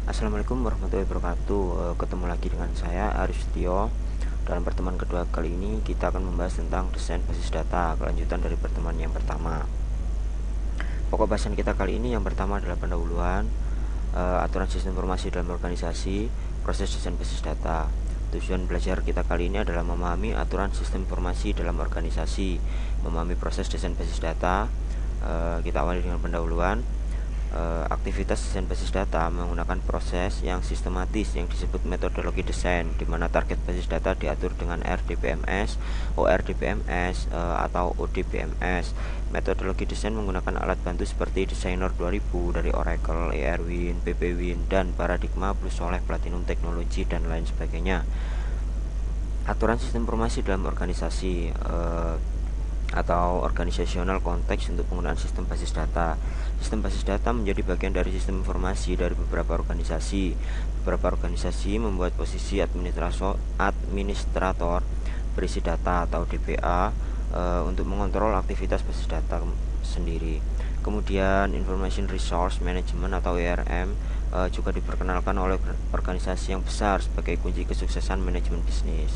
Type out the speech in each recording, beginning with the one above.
Assalamualaikum warahmatullahi wabarakatuh. Ketemu lagi dengan saya Arif Setio. Dalam pertemuan kedua kali ini kita akan membahas tentang desain basis data, kelanjutan dari pertemuan yang pertama. Pokok bahasan kita kali ini yang pertama adalah pendahuluan, aturan sistem informasi dalam organisasi, proses desain basis data. Tujuan belajar kita kali ini adalah memahami aturan sistem informasi dalam organisasi, memahami proses desain basis data. Kita awali dengan pendahuluan. Aktivitas desain basis data menggunakan proses yang sistematis yang disebut metodologi desain, di mana target basis data diatur dengan RDBMS, ORDBMS, atau ODBMS. Metodologi desain menggunakan alat bantu seperti Designer 2000 dari Oracle, ARWin, PPWin, dan Paradigma plus Soleh Platinum Technology dan lain sebagainya. Aturan sistem informasi dalam organisasi atau organizational konteks untuk penggunaan sistem basis data. Sistem basis data menjadi bagian dari sistem informasi dari beberapa organisasi. Beberapa organisasi membuat posisi administrator berisi data atau DBA untuk mengontrol aktivitas basis data sendiri. Kemudian Information Resource Management atau IRM juga diperkenalkan oleh organisasi yang besar sebagai kunci kesuksesan manajemen bisnis.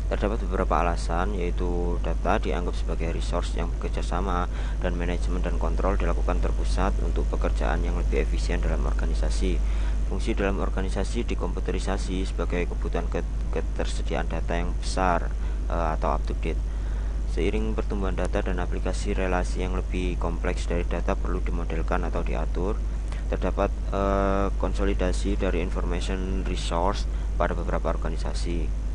Terdapat beberapa alasan, yaitu data dianggap sebagai resource yang bekerja sama dan manajemen dan kontrol dilakukan terpusat untuk pekerjaan yang lebih efisien dalam organisasi. Fungsi dalam organisasi dikomputerisasi sebagai kebutuhan ketersediaan data yang besar atau up to date. Seiring pertumbuhan data dan aplikasi relasi yang lebih kompleks dari data perlu dimodelkan atau diatur. Terdapat konsolidasi dari information resource pada beberapa organisasi.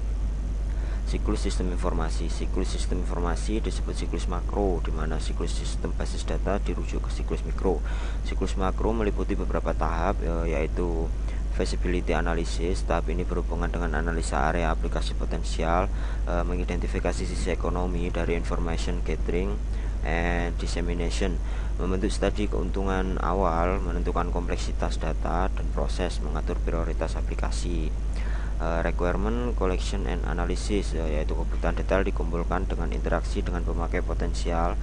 Siklus sistem informasi. Siklus sistem informasi disebut siklus makro, di mana siklus sistem basis data dirujuk ke siklus mikro. Siklus makro meliputi beberapa tahap, yaitu feasibility analysis. Tahap ini berhubungan dengan analisa area aplikasi potensial, mengidentifikasi sisi ekonomi dari information gathering and dissemination, membentuk studi keuntungan awal, menentukan kompleksitas data dan proses, mengatur prioritas aplikasi. Requirement collection and analysis, yaitu kebutuhan detail dikumpulkan dengan interaksi dengan pemakai potensial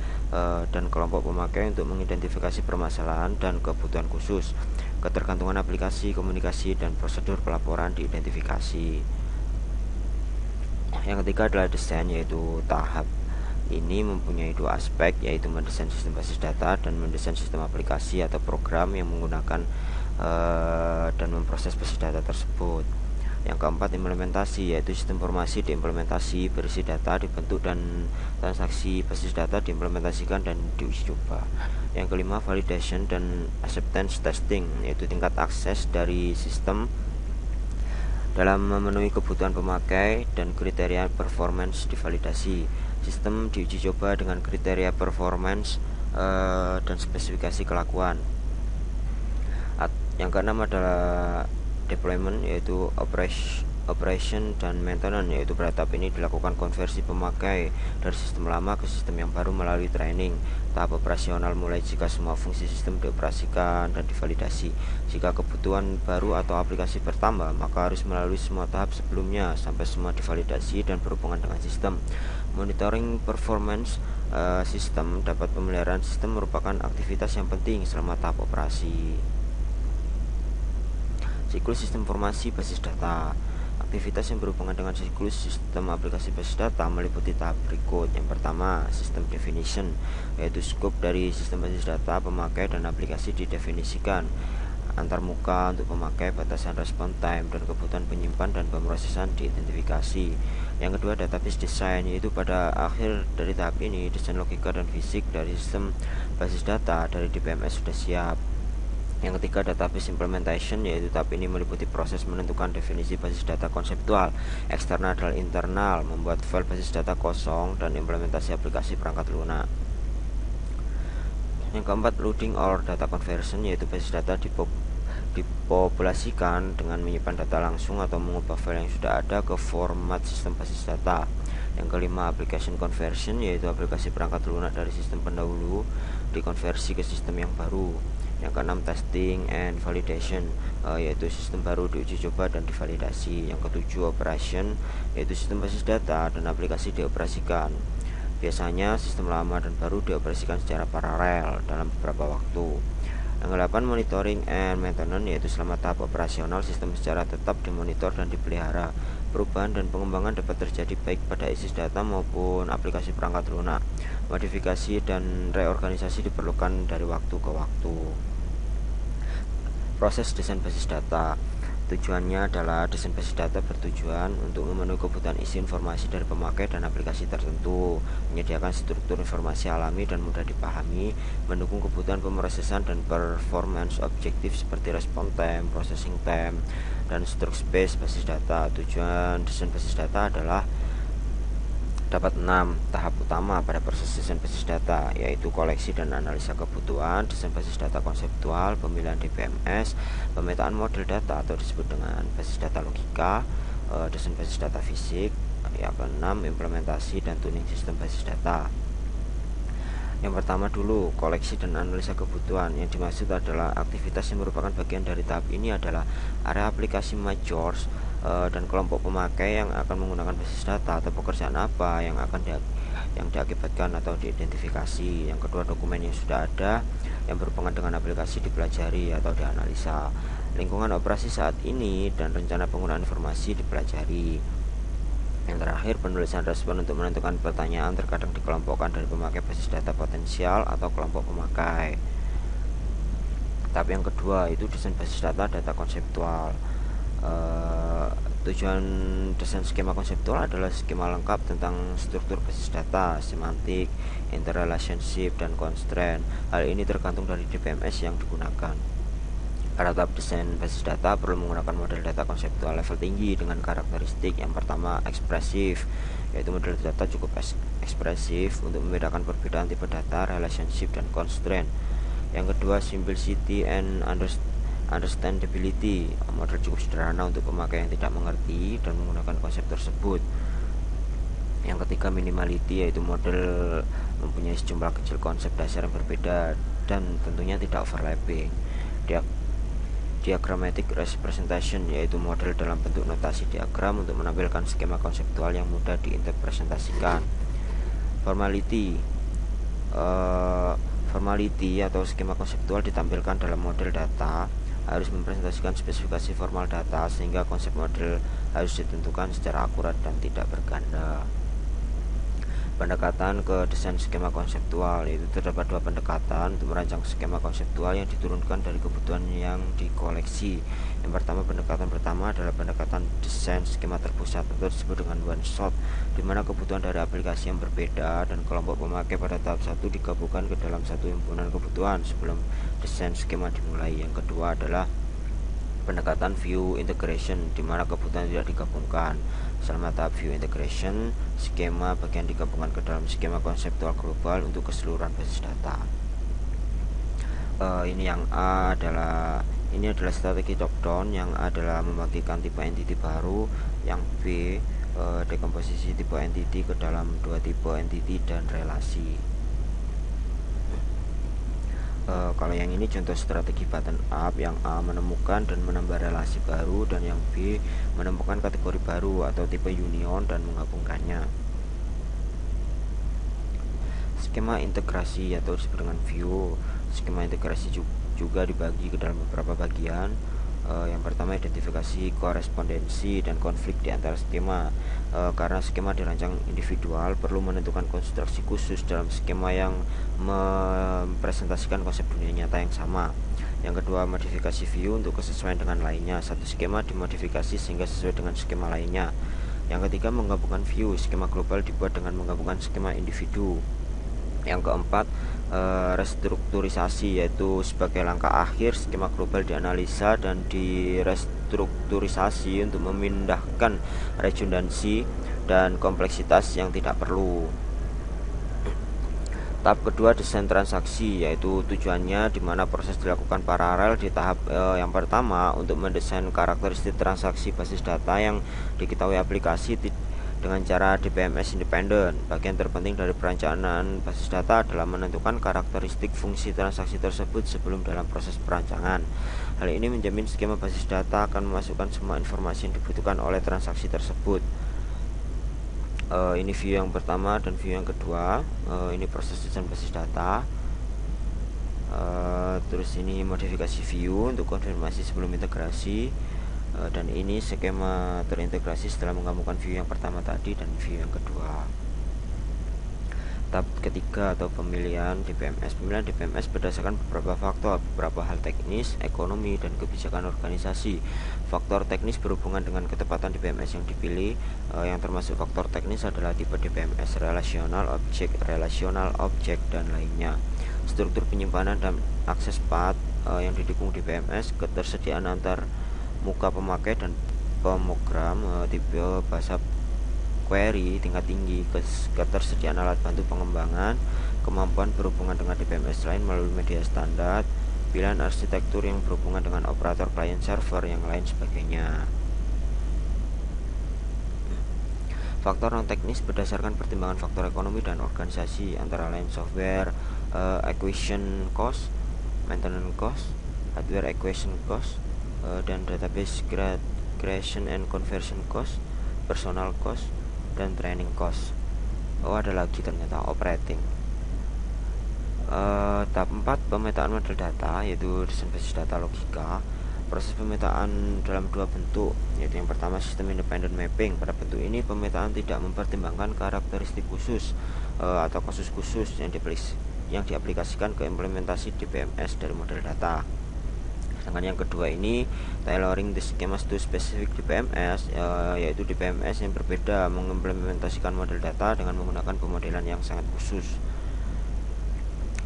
dan kelompok pemakai untuk mengidentifikasi permasalahan dan kebutuhan khusus. Ketergantungan aplikasi, komunikasi, dan prosedur pelaporan diidentifikasi. Yang ketiga adalah desain, yaitu tahap ini mempunyai dua aspek, yaitu mendesain sistem basis data dan mendesain sistem aplikasi atau program yang menggunakan dan memproses basis data tersebut. Yang keempat, implementasi, yaitu sistem informasi diimplementasi, berisi data dibentuk, dan transaksi basis data diimplementasikan dan diuji coba. Yang kelima, validation dan acceptance testing, yaitu tingkat akses dari sistem dalam memenuhi kebutuhan pemakai dan kriteria performance divalidasi. Sistem diuji coba dengan kriteria performance dan spesifikasi kelakuan. Yang keenam adalah deployment, yaitu operation dan maintenance, yaitu pada tahap ini dilakukan konversi pemakai dari sistem lama ke sistem yang baru melalui training. Tahap operasional mulai jika semua fungsi sistem dioperasikan dan divalidasi. Jika kebutuhan baru atau aplikasi bertambah, maka harus melalui semua tahap sebelumnya sampai semua divalidasi dan berhubungan dengan sistem. Monitoring performance sistem. Dapat pemeliharaan sistem merupakan aktivitas yang penting selama tahap operasi. Siklus sistem informasi basis data. Aktivitas yang berhubungan dengan siklus sistem aplikasi basis data meliputi tahap berikut. Yang pertama, sistem definition, yaitu scope dari sistem basis data pemakai dan aplikasi didefinisikan. Antarmuka untuk pemakai, batasan response time, dan kebutuhan penyimpan dan pemrosesan diidentifikasi. Yang kedua, database design, yaitu pada akhir dari tahap ini desain logika dan fisik dari sistem basis data dari DBMS sudah siap. Yang ketiga, database implementation, yaitu tahap ini meliputi proses menentukan definisi basis data konseptual, eksternal dan internal, membuat file basis data kosong, dan implementasi aplikasi perangkat lunak. Yang keempat, loading or data conversion, yaitu basis data dipopulasikan dengan menyimpan data langsung atau mengubah file yang sudah ada ke format sistem basis data. Yang kelima, application conversion, yaitu aplikasi perangkat lunak dari sistem pendahulu dikonversi ke sistem yang baru. Yang keenam, testing and validation, yaitu sistem baru diuji coba dan divalidasi. Yang ketujuh, operation, yaitu sistem basis data dan aplikasi dioperasikan. Biasanya sistem lama dan baru dioperasikan secara paralel dalam beberapa waktu. Yang ke-8 monitoring and maintenance, yaitu selama tahap operasional sistem secara tetap dimonitor dan dipelihara. Perubahan dan pengembangan dapat terjadi baik pada isi data maupun aplikasi perangkat lunak. Modifikasi dan reorganisasi diperlukan dari waktu ke waktu. Proses desain basis data. Tujuannya adalah desain basis data bertujuan untuk memenuhi kebutuhan isi informasi dari pemakai dan aplikasi tertentu, menyediakan struktur informasi alami dan mudah dipahami, mendukung kebutuhan pemrosesan dan performance objektif seperti response time, processing time, dan struct space basis data. Tujuan desain basis data adalah dapat 6 tahap utama pada proses desain basis data, yaitu koleksi dan analisa kebutuhan, desain basis data konseptual, pemilihan DBMS, pemetaan model data atau disebut dengan basis data logika, desain basis data fisik. Yang ke-6 implementasi dan tuning sistem basis data. Yang pertama dulu, koleksi dan analisa kebutuhan. Yang dimaksud adalah aktivitas yang merupakan bagian dari tahap ini adalah area aplikasi majors dan kelompok pemakai yang akan menggunakan basis data atau pekerjaan apa yang akan diakibatkan atau diidentifikasi. Yang kedua, dokumen yang sudah ada yang berhubungan dengan aplikasi dipelajari atau dianalisa. Lingkungan operasi saat ini dan rencana penggunaan informasi dipelajari. Yang terakhir, penulisan respon untuk menentukan pertanyaan terkadang dikelompokkan dari pemakai basis data potensial atau kelompok pemakai. Tahap yang kedua itu desain basis data konseptual. Tujuan desain skema konseptual adalah skema lengkap tentang struktur basis data, semantik, interrelationship, dan constraint. Hal ini tergantung dari DBMS yang digunakan. Pada tahap desain basis data perlu menggunakan model data konseptual level tinggi dengan karakteristik. Yang pertama, ekspresif, yaitu model data cukup ekspresif untuk membedakan perbedaan tipe data, relationship, dan constraint. Yang kedua, simplicity and understandability, model cukup sederhana untuk pemakai yang tidak mengerti dan menggunakan konsep tersebut. Yang ketiga, minimality, yaitu model mempunyai sejumlah kecil konsep dasar yang berbeda dan tentunya tidak overlapping. Diagrammatic representation, yaitu model dalam bentuk notasi diagram untuk menampilkan skema konseptual yang mudah diinterpretasikan. Formality atau skema konseptual ditampilkan dalam model data harus mempresentasikan spesifikasi formal data sehingga konsep model harus ditentukan secara akurat dan tidak berganda. Pendekatan ke desain skema konseptual, yaitu terdapat dua pendekatan untuk merancang skema konseptual yang diturunkan dari kebutuhan yang dikoleksi. Yang pertama, pendekatan pertama adalah pendekatan desain skema terpusat atau disebut dengan one shot, di mana kebutuhan dari aplikasi yang berbeda dan kelompok pemakai pada tahap 1 digabungkan ke dalam satu himpunan kebutuhan sebelum desain skema dimulai. Yang kedua adalah pendekatan view integration, di mana kebutuhan tidak digabungkan. Selama tahap view integration, skema bagian digabungkan ke dalam skema konseptual global untuk keseluruhan basis data. Ini adalah strategi top down, yang adalah membagikan tipe entity baru. Yang B, dekomposisi tipe entity ke dalam dua tipe entity dan relasi. Kalau yang ini contoh strategi button up, yang A menemukan dan menambah relasi baru, dan yang B menemukan kategori baru atau tipe union dan menggabungkannya. Skema integrasi atau disebut dengan view. Skema integrasi juga dibagi ke dalam beberapa bagian. Yang pertama, identifikasi korespondensi dan konflik di antara skema. Karena skema dirancang individual, perlu menentukan konstruksi khusus dalam skema yang mempresentasikan konsep dunia nyata yang sama. Yang kedua, modifikasi view untuk kesesuaian dengan lainnya. Satu skema dimodifikasi sehingga sesuai dengan skema lainnya. Yang ketiga, menggabungkan view. Skema global dibuat dengan menggabungkan skema individu. Yang keempat, restrukturisasi, yaitu sebagai langkah akhir skema global dianalisa dan direstrukturisasi untuk memindahkan redundansi dan kompleksitas yang tidak perlu. Tahap kedua, desain transaksi, yaitu tujuannya di mana proses dilakukan paralel. Di tahap yang pertama, untuk mendesain karakteristik transaksi basis data yang diketahui aplikasi dengan cara DBMS independen. Bagian terpenting dari perencanaan basis data adalah menentukan karakteristik fungsi transaksi tersebut sebelum dalam proses perancangan. Hal ini menjamin skema basis data akan memasukkan semua informasi yang dibutuhkan oleh transaksi tersebut. Ini view yang pertama dan view yang kedua. Ini proses desain basis data. Terus ini modifikasi view untuk konfirmasi sebelum integrasi, dan ini skema terintegrasi setelah menggabungkan view yang pertama tadi dan view yang kedua. Tahap ketiga atau pemilihan DPMS. Pemilihan DPMS berdasarkan beberapa faktor, beberapa hal teknis, ekonomi, dan kebijakan organisasi. Faktor teknis berhubungan dengan ketepatan DPMS yang dipilih, yang termasuk faktor teknis adalah tipe DPMS, relational objek, dan lainnya. Struktur penyimpanan dan akses path yang didukung DPMS, ketersediaan antar muka pemakai dan pemrogram, tipe bahasa query tingkat tinggi, ketersediaan alat bantu pengembangan, kemampuan berhubungan dengan DPMS lain melalui media standar, pilihan arsitektur yang berhubungan dengan operator client server, yang lain sebagainya. Faktor non teknis berdasarkan pertimbangan faktor ekonomi dan organisasi, antara lain software acquisition cost, maintenance cost, hardware acquisition cost, dan database creation and conversion cost, personal cost, dan training cost. Ada lagi ternyata operating. Tahap 4 pemetaan model data, yaitu desain basis data logika. Proses pemetaan dalam dua bentuk, yaitu yang pertama sistem independent mapping. Pada bentuk ini pemetaan tidak mempertimbangkan karakteristik khusus atau kasus khusus yang diaplikasikan ke implementasi DPMS dari model data. Sedangkan yang kedua ini tailoring the schemas to specific DPMS, yaitu DPMS yang berbeda mengimplementasikan model data dengan menggunakan pemodelan yang sangat khusus.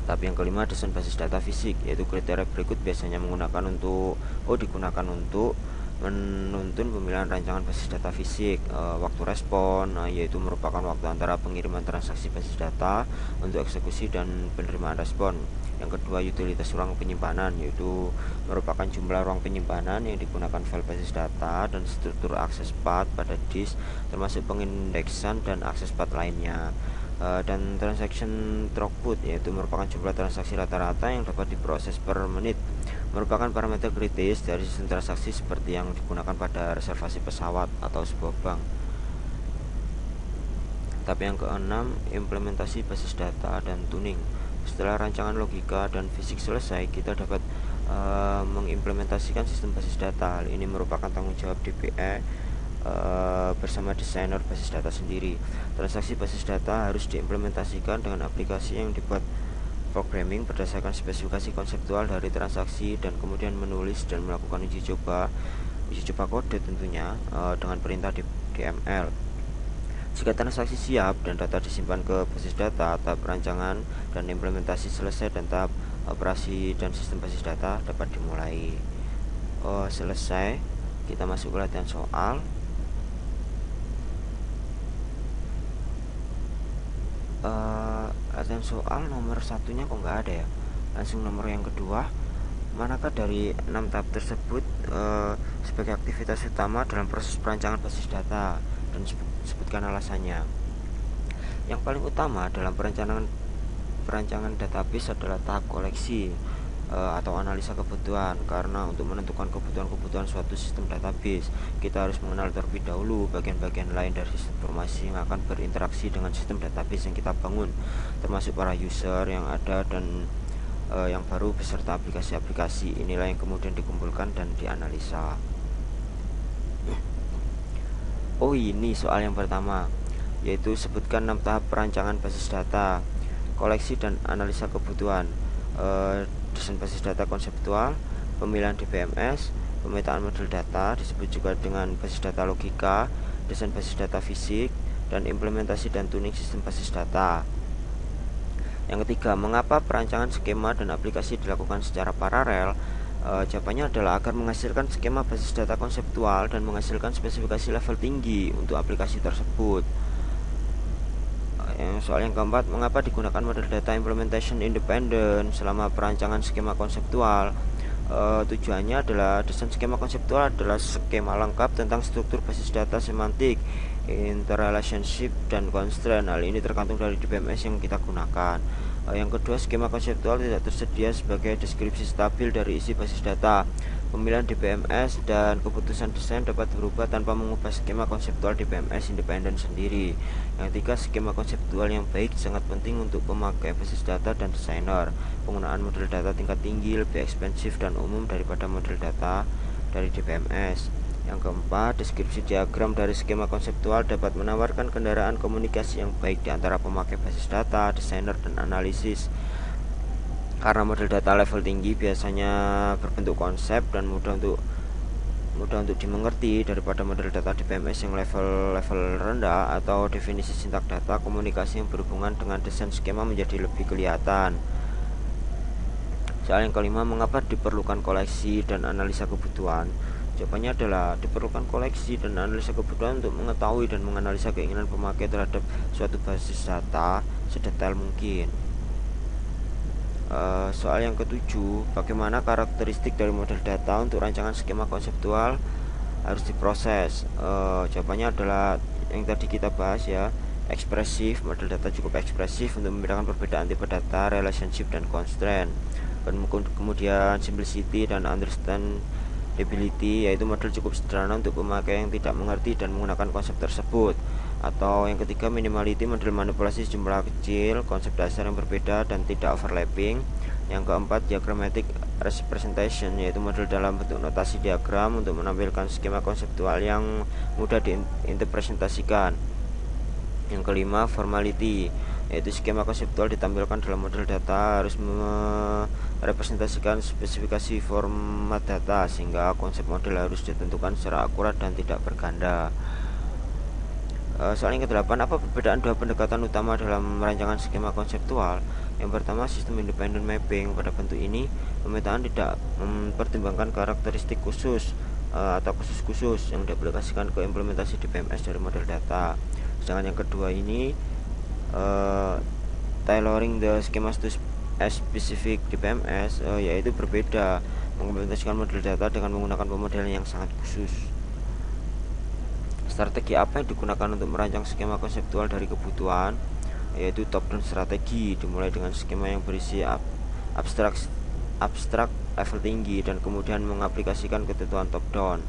Tapi yang kelima desain basis data fisik, yaitu kriteria berikut biasanya digunakan untuk menuntun pemilihan rancangan basis data fisik. Waktu respon, yaitu merupakan waktu antara pengiriman transaksi basis data untuk eksekusi dan penerimaan respon. Yang kedua utilitas ruang penyimpanan, yaitu merupakan jumlah ruang penyimpanan yang digunakan file basis data dan struktur akses path pada disk, termasuk pengindeksan dan akses path lainnya. Dan transaction throughput, yaitu merupakan jumlah transaksi rata-rata yang dapat diproses per menit, merupakan parameter kritis dari sistem transaksi seperti yang digunakan pada reservasi pesawat atau sebuah bank. Tapi yang keenam, implementasi basis data dan tuning. Setelah rancangan logika dan fisik selesai, kita dapat mengimplementasikan sistem basis data. Hal ini merupakan tanggung jawab DPE bersama desainer basis data sendiri. Transaksi basis data harus diimplementasikan dengan aplikasi yang dibuat programming berdasarkan spesifikasi konseptual dari transaksi, dan kemudian menulis dan melakukan uji coba kode tentunya dengan perintah DML. Jika transaksi siap dan data disimpan ke basis data, tahap rancangan dan implementasi selesai dan tahap operasi dan sistem basis data dapat dimulai. Selesai, kita masuk ke latihan soal. Latihan soal nomor satunya kok nggak ada ya, langsung nomor yang kedua. Manakah dari 6 tahap tersebut sebagai aktivitas utama dalam proses perancangan basis data, dan sebutkan alasannya. Yang paling utama dalam perancangan database adalah tahap koleksi atau analisa kebutuhan, karena untuk menentukan kebutuhan suatu sistem database, kita harus mengenal terlebih dahulu bagian-bagian lain dari sistem informasi yang akan berinteraksi dengan sistem database yang kita bangun, termasuk para user yang ada dan yang baru beserta aplikasi-aplikasi. Inilah yang kemudian dikumpulkan dan dianalisa. Ini soal yang pertama, yaitu sebutkan 6 tahap perancangan basis data, koleksi dan analisa kebutuhan, desain basis data konseptual, pemilihan DPMS, pemetaan model data, disebut juga dengan basis data logika, desain basis data fisik, dan implementasi dan tuning sistem basis data. Yang ketiga, mengapa perancangan skema dan aplikasi dilakukan secara paralel? Jawabannya adalah agar menghasilkan skema basis data konseptual dan menghasilkan spesifikasi level tinggi untuk aplikasi tersebut. Soal yang keempat, mengapa digunakan model data implementation independent selama perancangan skema konseptual? Tujuannya adalah desain skema konseptual adalah skema lengkap tentang struktur basis data semantik, interrelationship, dan constraint. Hal ini tergantung dari DPMS yang kita gunakan. Yang kedua, skema konseptual tidak tersedia sebagai deskripsi stabil dari isi basis data. Pemilihan DBMS dan keputusan desain dapat berubah tanpa mengubah skema konseptual DBMS independen sendiri. Yang ketiga, skema konseptual yang baik sangat penting untuk pemakai basis data dan desainer. Penggunaan model data tingkat tinggi lebih ekspensif dan umum daripada model data dari DBMS. Yang keempat, deskripsi diagram dari skema konseptual dapat menawarkan kendaraan komunikasi yang baik di antara pemakai basis data, desainer, dan analisis. Karena model data level tinggi biasanya berbentuk konsep dan mudah untuk dimengerti daripada model data DBMS yang level rendah atau definisi sintak data, komunikasi yang berhubungan dengan desain skema menjadi lebih kelihatan. Soal yang kelima, mengapa diperlukan koleksi dan analisa kebutuhan? Jawabannya adalah diperlukan koleksi dan analisa kebutuhan untuk mengetahui dan menganalisa keinginan pemakai terhadap suatu basis data sedetail mungkin. Soal yang ketujuh, bagaimana karakteristik dari model data untuk rancangan skema konseptual harus diproses? Jawabannya adalah yang tadi kita bahas ya, ekspresif. Model data cukup ekspresif untuk membedakan perbedaan tipe data, relationship, dan constraint. Kemudian simplicity dan understandability, yaitu model cukup sederhana untuk pemakai yang tidak mengerti dan menggunakan konsep tersebut. Atau yang ketiga, minimality, model manipulasi jumlah kecil, konsep dasar yang berbeda dan tidak overlapping. Yang keempat, diagrammatic representation, yaitu model dalam bentuk notasi diagram untuk menampilkan skema konseptual yang mudah diinterpretasikan. Yang kelima, formality, yaitu skema konseptual ditampilkan dalam model data harus merepresentasikan spesifikasi format data sehingga konsep model harus ditentukan secara akurat dan tidak berganda. Soal yang ke-8, apa perbedaan dua pendekatan utama dalam rancangan skema konseptual? Yang pertama, sistem independent mapping. Pada bentuk ini, pemetaan tidak mempertimbangkan karakteristik khusus atau khusus yang diaplikasikan ke implementasi DBMS dari model data. Sedangkan yang kedua ini, tailoring the schemas to a specific DBMS, yaitu berbeda, mengimplementasikan model data dengan menggunakan pemodelan yang sangat khusus. Strategi apa yang digunakan untuk merancang skema konseptual dari kebutuhan? Yaitu top-down strategi, dimulai dengan skema yang berisi abstrak level tinggi dan kemudian mengaplikasikan ketentuan top-down.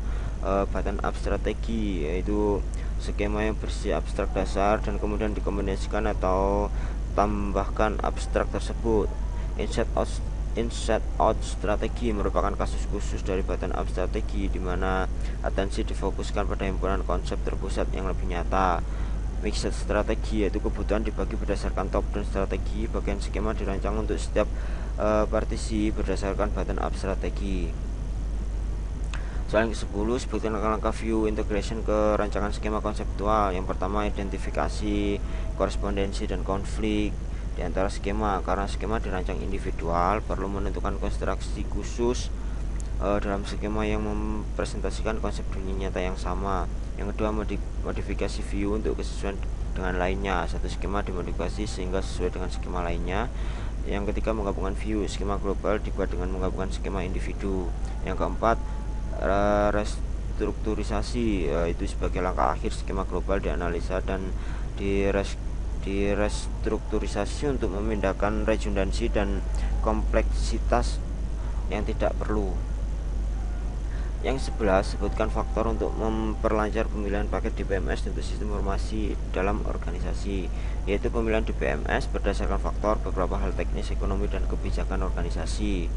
Bottom-up strategi, yaitu skema yang berisi abstrak dasar dan kemudian dikombinasikan atau tambahkan abstrak tersebut. Inside out strategi merupakan kasus khusus dari bottom-up strategi, di mana atensi difokuskan pada himpunan konsep terpusat yang lebih nyata. Mixed strategi, yaitu kebutuhan dibagi berdasarkan top-down strategi. Bagian skema dirancang untuk setiap partisi berdasarkan bottom-up strategi. Soal yang ke-10, sebutkan langkah-langkah view integration ke rancangan skema konseptual. Yang pertama, identifikasi korespondensi dan konflik di antara skema. Karena skema dirancang individual, perlu menentukan konstruksi khusus dalam skema yang mempresentasikan konsep dunia nyata yang sama. Yang kedua, modifikasi view untuk kesesuaian dengan lainnya. Satu skema dimodifikasi sehingga sesuai dengan skema lainnya. Yang ketiga, menggabungkan view. Skema global dibuat dengan menggabungkan skema individu. Yang keempat, restrukturisasi, itu sebagai langkah akhir skema global dianalisa dan direstrukturisasi untuk memindahkan redundansi dan kompleksitas yang tidak perlu. Yang 11, sebutkan faktor untuk memperlancar pemilihan paket DBMS untuk sistem informasi dalam organisasi, yaitu pemilihan DBMS berdasarkan faktor beberapa hal teknis, ekonomi, dan kebijakan organisasi.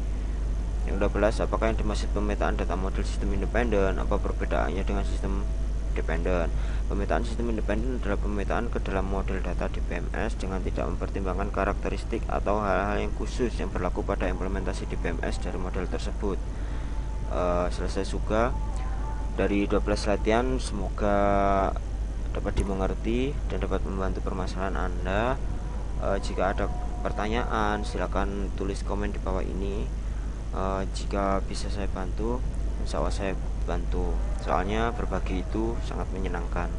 Yang 12, apakah yang dimaksud pemetaan data model sistem independen? Apa perbedaannya dengan sistem dependen? Pemetaan sistem independen adalah pemetaan ke dalam model data DBMS dengan tidak mempertimbangkan karakteristik atau hal-hal yang khusus yang berlaku pada implementasi DBMS dari model tersebut. Selesai juga dari 12 latihan, semoga dapat dimengerti dan dapat membantu permasalahan Anda. Jika ada pertanyaan, silakan tulis komen di bawah ini. Jika bisa saya bantu, insya Allah saya bantu. Soalnya berbagi itu sangat menyenangkan.